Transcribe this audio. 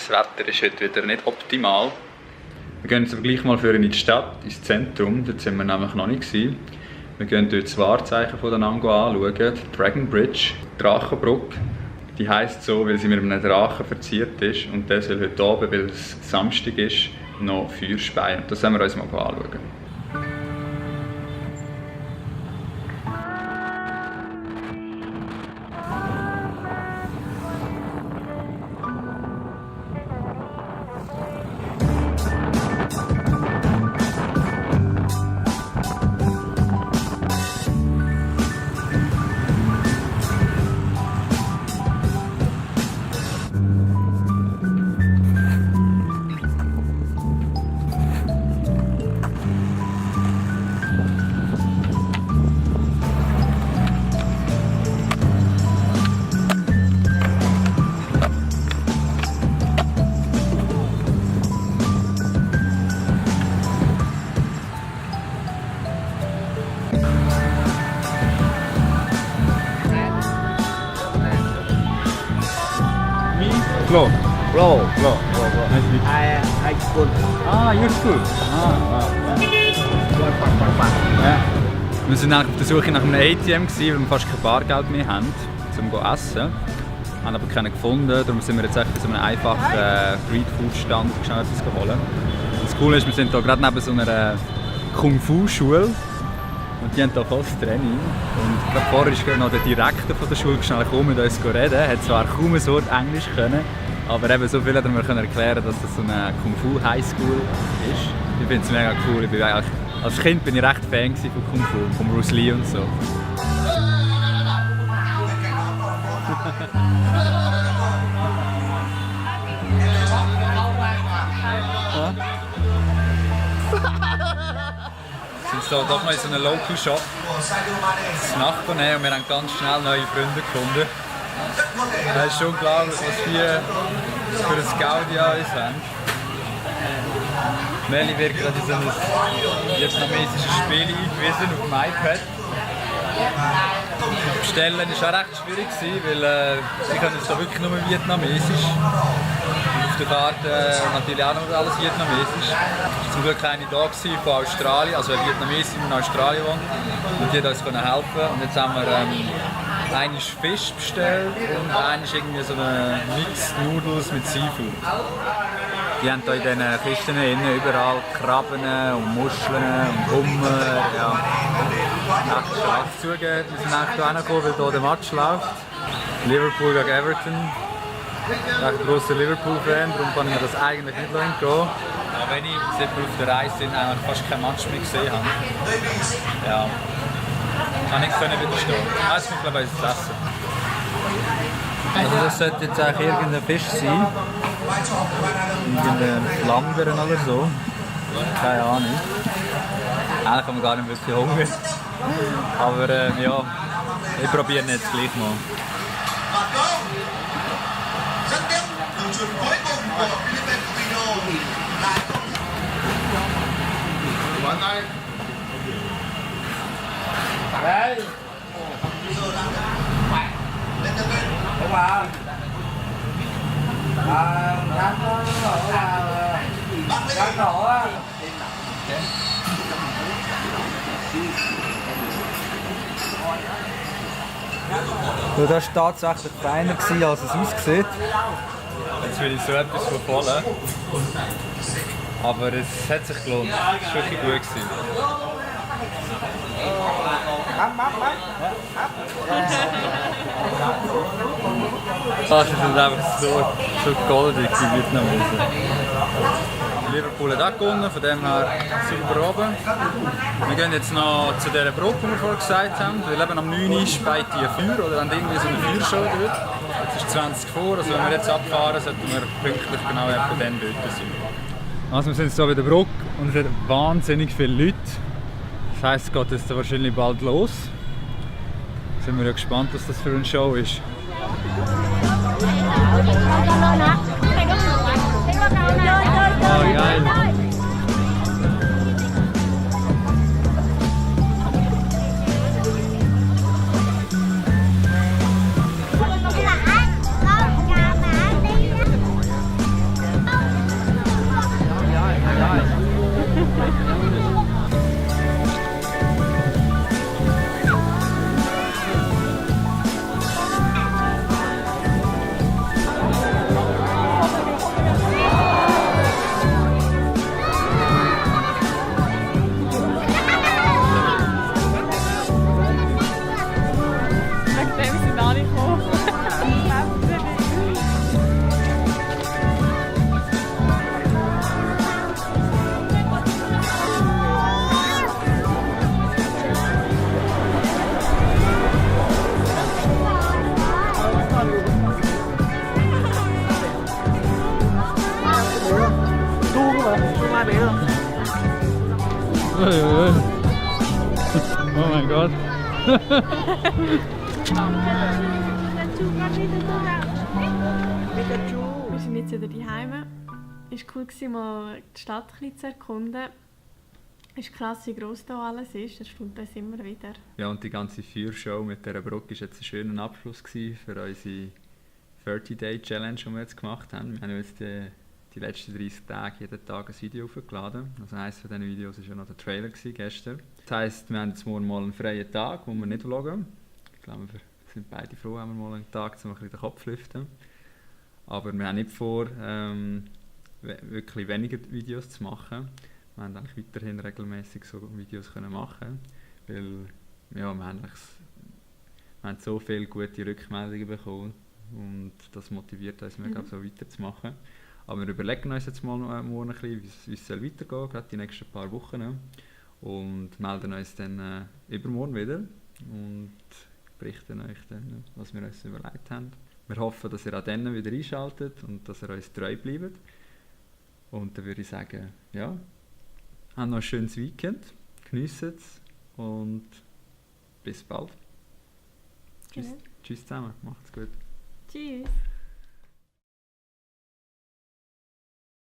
Das Wetter ist heute wieder nicht optimal. Wir gehen jetzt aber gleich mal in die Stadt, ins Zentrum. Dort sind wir nämlich noch nicht gewesen. Wir gehen dort das Wahrzeichen von der Nango anschauen, die Dragon Bridge, die Drachenbrücke. Die heisst so, weil sie mit einem Drachen verziert ist. Und der soll heute Abend, weil es Samstag ist, noch Feuer speien. Das werden wir uns mal anschauen. Flo. I school. Ah, your school. Ja. Wir waren auf der Suche nach einem ATM, weil wir fast kein Bargeld mehr haben, um zu essen. Wir haben aber keinen gefunden, darum sind wir jetzt echt bei so einem einfachen Street-Food-Stand schnell etwas holen. Das Coole ist, wir sind hier gerade neben so einer Kung-Fu-Schule. Und die haben hier fast Training. Und gerade vorher ist noch der Direktor von der Schule schnell gekommen mit uns reden. Er hat zwar kaum ein Wort Englisch können, aber eben so viel hat er mir erklären, dass das so eine Kung-Fu Highschool ist. Ich finde es mega cool. Ich bin als Kind bin ich recht Fan von Kung-Fu, von Bruce Lee und so. Wir sind so doch noch in so einem Local Shop das Nachbarn und wir haben ganz schnell neue Freunde gefunden. Es ist schon unglaublich, was wir für ein Gaudi an uns haben. Meli wird gerade in so ein vietnamesisches Spiel eingewiesen auf dem iPad. Das Bestellen war auch recht schwierig, weil sie können es da wirklich nur Vietnamesisch. Auf der Karte natürlich auch noch alles Vietnamesisch. Es war zum Glück eine da von Australien, also eine Vietnamesin, die in Australien wohnt. Und die hat uns helfen. Und jetzt haben wir einen Fisch bestellt und einen irgendwie so eine Mixed Noodles mit Seafood. Die haben hier in diesen Kisten überall Krabben und Muscheln und Hummer. Ja. Echt stark zugeben, wir sind echt hierher gekommen, weil hier der Match läuft. Liverpool gegen Everton. Ich bin ein grosser Liverpool-Fan, darum kann ich mir das eigentlich nicht gehen. Auch wenn ich, seit wir auf der Reise sind, eigentlich fast kein Match mehr gesehen habe. Ja. Ich kann nichts widerstehen. Es kommt, glaube ich, ins Essen. Also das sollte jetzt eigentlich irgendein Fisch sein. Irgendein Flammbeeren oder so. Keine Ahnung. Eigentlich haben wir gar nicht wirklich Hunger. Aber ja, ich probiere ihn jetzt gleich mal. Đây. Đúng không? Rắn nổ á. Das war tatsächlich feiner, als es aussieht. Jetzt will ich so etwas verfolgen. Aber es hat sich gelohnt. Es war wirklich gut. Das sind einfach so goldig, die Vietnamesen. Liverpool hat auch gewonnen, von dem her super oben. Wir gehen jetzt noch zu dieser Brücke, die wir vorher gesagt haben, weil eben am 9 Uhr speit die ein Feuer oder haben irgendwie so eine Feuershow dort. Jetzt ist 20 vor, also wenn wir jetzt abfahren, sollten wir pünktlich genau etwa dann dort sein. Also wir sind jetzt hier bei der Brücke und es hat wahnsinnig viele Leute. Das heisst, es geht jetzt wahrscheinlich bald los. Sind wir ja gespannt, was das für eine Show ist. Oh, geil! Oh mein Gott. Wir sind jetzt wieder daheim. Es war cool, mal die Stadt ein bisschen zu erkunden. Es ist krass, wie gross hier alles ist. Das stimmt uns immer wieder. Ja, und die ganze Feuershow mit dieser Brücke war jetzt ein schöner Abschluss für unsere 30-Day-Challenge, die wir jetzt gemacht haben. Wir haben jetzt die letzten 30 Tage jeden Tag ein Video hochgeladen. Also eines von diesen Videos war ja noch der Trailer gestern. Das heisst, wir haben jetzt morgen mal einen freien Tag, wo wir nicht vloggen. Ich glaube, wir sind beide froh, haben wir mal einen Tag, um ein bisschen den Kopf zu lüften. Aber wir haben nicht vor, wirklich weniger Videos zu machen. Wir haben eigentlich weiterhin regelmäßig so Videos können machen, weil ja, wir haben so viele gute Rückmeldungen bekommen und das motiviert uns mega, so weiterzumachen. Aber wir überlegen uns jetzt mal morgen ein bisschen, wie es weitergehen soll, gerade die nächsten paar Wochen. Und melden uns dann übermorgen wieder und berichten euch dann, was wir uns überlegt haben. Wir hoffen, dass ihr auch dann wieder einschaltet und dass ihr uns treu bleibt. Und dann würde ich sagen, ja, habt noch ein schönes Weekend, geniessen es und bis bald. Tschüss, tschüss zusammen, macht's gut. Tschüss.